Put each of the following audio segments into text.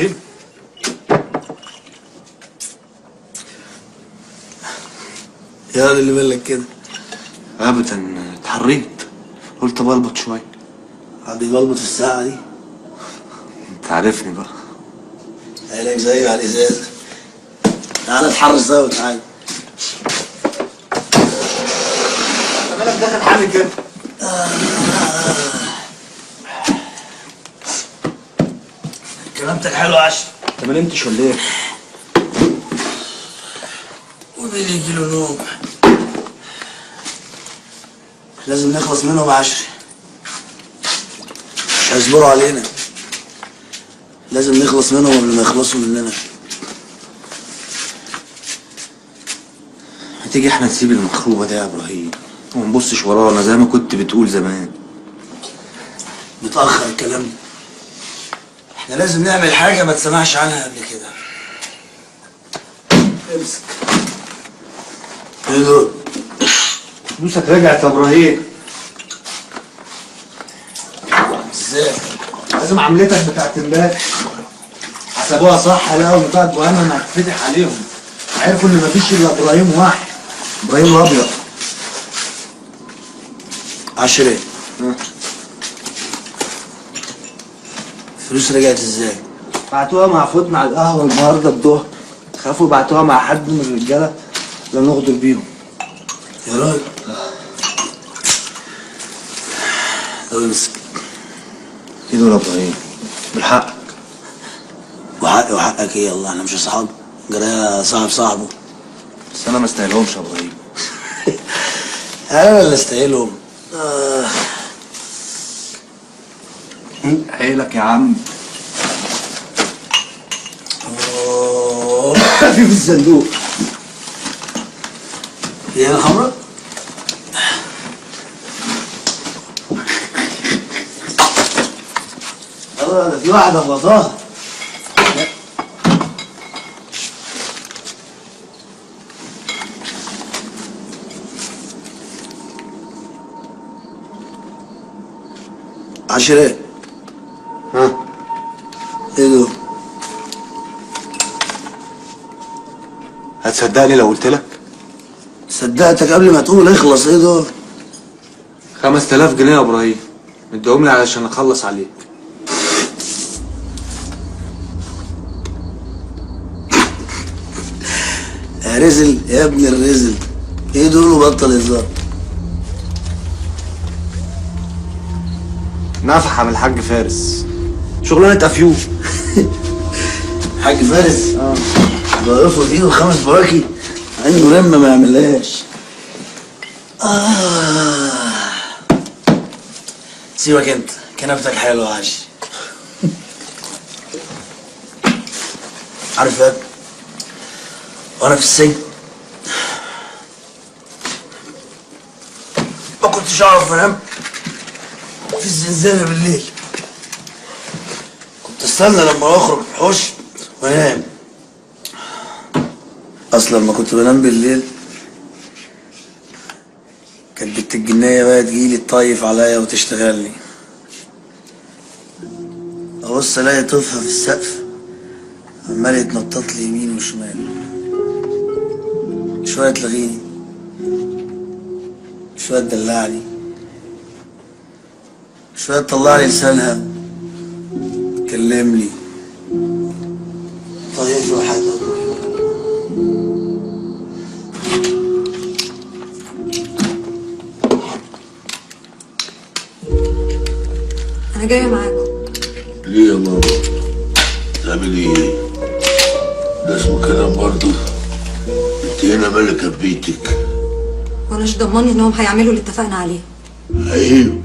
ابراهيم. يا اللي بالك كده؟ ابدا اتحريت، قلت بلبط شويه. حد يبلبط في الساعه دي؟ انت عارفني بقى. عينك زي على الازازه. تعالى اتحرش سوا تعالى. انت مالك داخل حامي كده؟ كلامتك حلو يا عشري. انت ما نمتش ولا ايه؟ ومين يجيله نوم؟ لازم نخلص منهم يا عشري، مش هيصبروا علينا. لازم نخلص منهم قبل ما يخلصوا مننا. ما تيجي احنا نسيب المخروبه دي يا ابراهيم وما نبصش ورانا زي ما كنت بتقول زمان. متأخر الكلام ده. احنا لازم نعمل حاجة ما تسمعش عنها قبل كده. امسك. ايه دول؟ فلوسك رجعت يا ابراهيم. ازاي؟ لازم عملتك بتاعت امبارح حسبوها صح، لقوا بتاعت جهنم هتفتح عليهم. عرفوا ان مفيش الا ابراهيم واحد، ابراهيم الابيض. عشري. الفلوس رجعت ازاي؟ بعتوها مع فوتنا على القهوه النهارده الظهر، خافوا يبعتوها مع حد من الرجاله لا نغدر بيهم. يا راجل. طب امسك. ايه دول يا ابراهيم؟ بالحق. وحقي وحقك ايه؟ الله احنا مش اصحاب؟ جرايه صاحب صاحبه. بس انا ما استاهلهمش يا ابراهيم. انا اللي استاهلهم. حيلك يا عم. في الصندوق. هي الحمراء؟ ده في واحدة في غطاها. عشرة. ها؟ ايه دول؟ هتصدقني لو قلت لك؟ صدقتك قبل ما تقول اخلص. ايه دول؟ 5000 جنيه يا ابراهيم، مديهم لي علشان اخلص عليك. يا رزل يا ابن الرزل. ايه دول وبطل هزار. نفحه من الحاج فارس، شغلانه افيون. حاج فارس؟ ضيفه في ايده 5 بواكي عنده رمه ما يعملهاش. سيبك انت، كنبتك حلوه يا عشري. عارف يا وانا في السجن ما كنتش اعرف انام في الزنزانه بالليل. كنت استنى لما اخرج الحوش وانام. اصلا لما كنت بنام بالليل كانت بنت الجنيه بقى تجيلي تطيف عليا وتشتغلني. ابص الاقي طفها في السقف عمال يتنطط لي يمين وشمال، شويه تلغيني شويه تدلعني شويه تطلع لي لسانها تكلمني. طيب وحد انا جايه معاكم. ليه يا ماما؟ تعملي ايه؟ ده اسمه كلام برضه؟ انت هنا ملكة بيتك. وانا مش ضمني انهم هيعملوا اللي اتفقنا عليه. عيب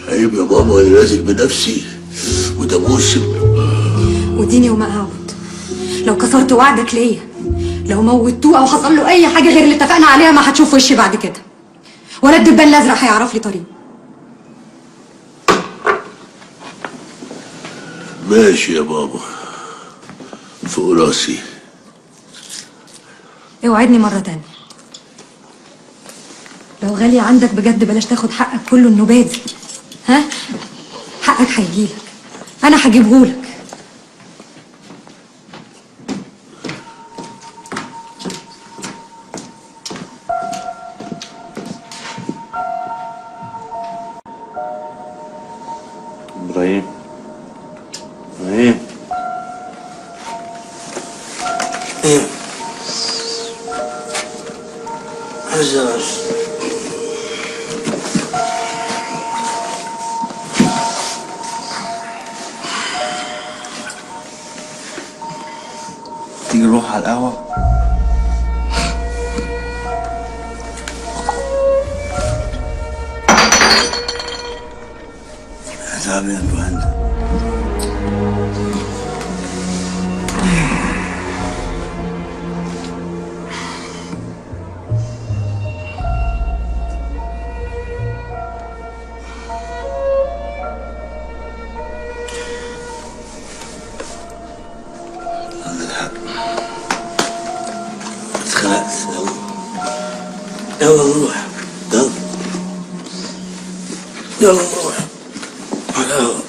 عيب يا ماما، انا نازل بنفسي وده موسم. وديني وما اعود. لو كسرت وعدك ليا، لو موتوه او حصل له اي حاجه غير اللي اتفقنا عليها، ما هتشوف وشي بعد كده، ولا الدبان الازرق هيعرف لي طريق. ماشي يا بابا، فوق راسي. اوعدني مرة تانية، لو غالية عندك بجد بلاش تاخد حقك كله النبادي. ها؟ حقك هيجيلك انا هجيبهولك. ابراهيم ابراهيم ايه حجر تيجي نروح على القهوة؟ تعبان يا بوهند. عندك حق، اتخنقت. يلا نروح، يلا يلا نروح على القهوة.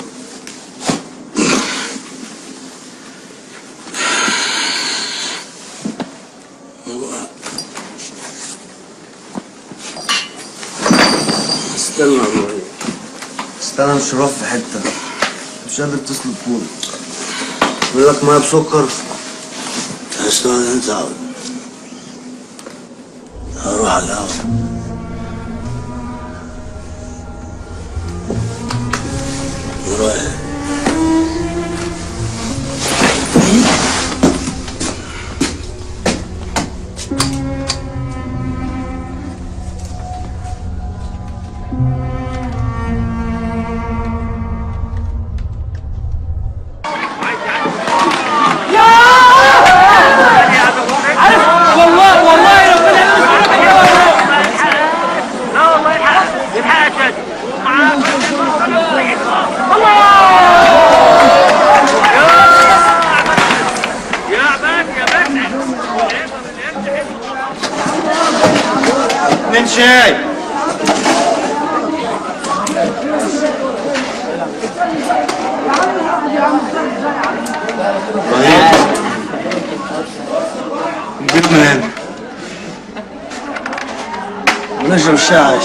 استنى يا ابراهيم، استنى مش هروح في حتة، مش قادر تسلك كورة. بقول لك ميه بسكر. هشتغل انت عاوز. هروح على القهوة. ورايح. اتنين شاي. ابراهيم جيت من هنا. ونشرب الشاي.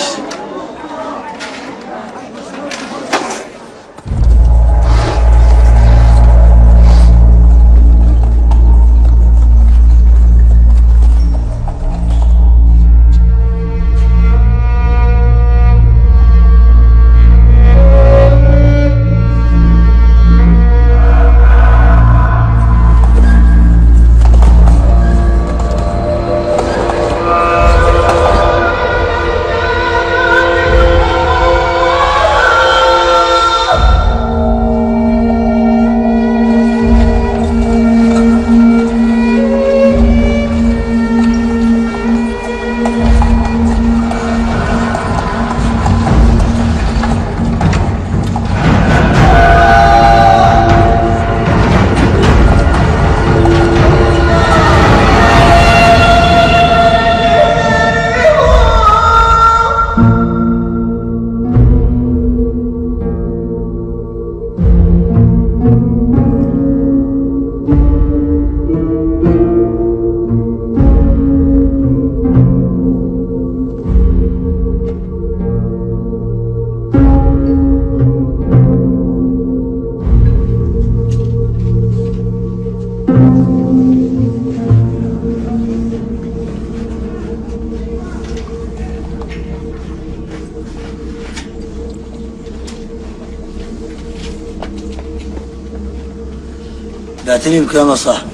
بعتني بكام يا صاحبي؟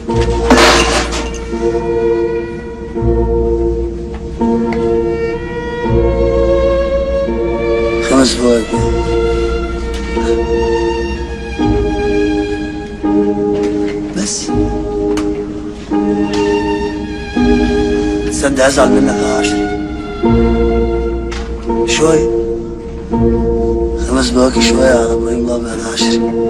خمس فواكه. بس تصدق ازعل منك يا 10 شوي. 5 فواكه شوية على ابراهيم الابيض 10.